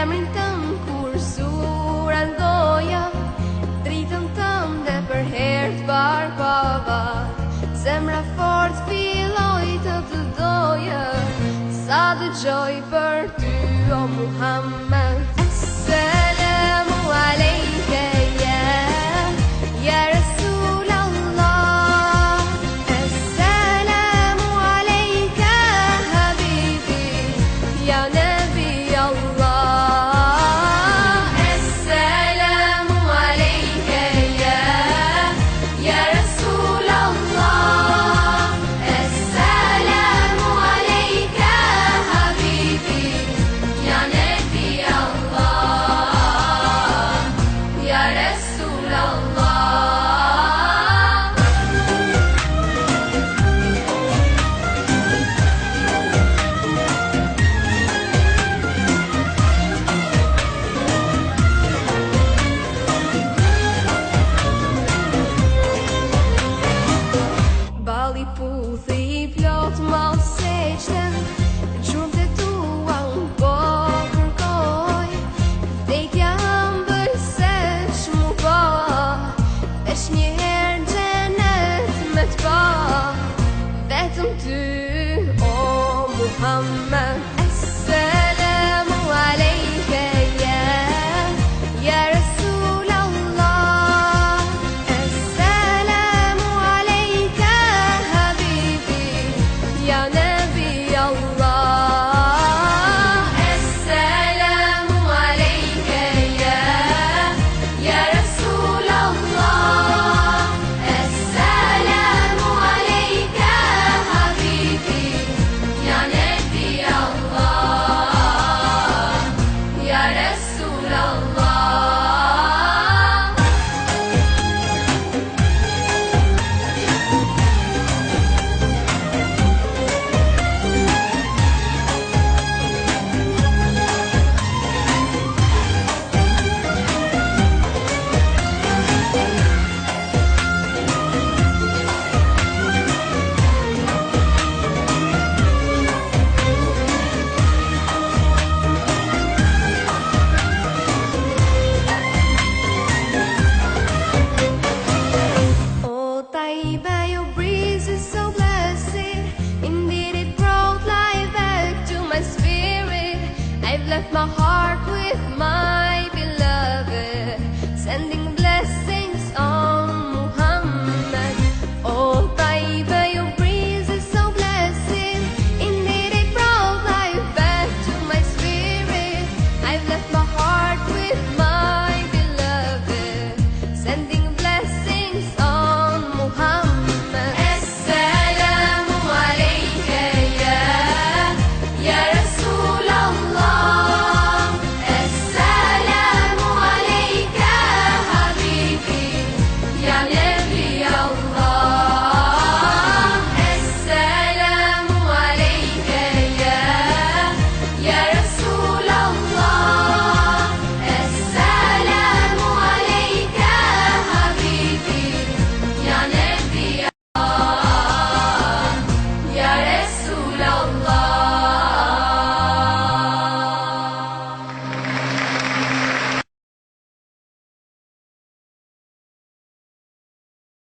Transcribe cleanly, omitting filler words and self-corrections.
emrin tëm kur sura ndoja, dritën tënde për herë t'barbava. Zemra fort filloi të të doja, sa dëgjoj për ty o Muhammed. Selamu alejke ya Rasulallah. Esselamu alejke habibi ya Nabi Allah. Esselamu alejke ya Rasulallah. Esselamu alejke habibi ya Nabi Allah, ya Rasulallah. Bali puthi plot mal seqten, gjurmë të tua unë po kërkoj. Vdekja ëmbël se ç'mu po, veç një herë xhenet me t'pa. Vetëm ty o Muhammed. Esselamu alejke ya Rasulallah. Esselamu alejke habibi ya Nabi Allah. Esselamu alejke ya Rasulallah. Esselamu alejke habibi ya Nabi Allah, ya Rasulallah.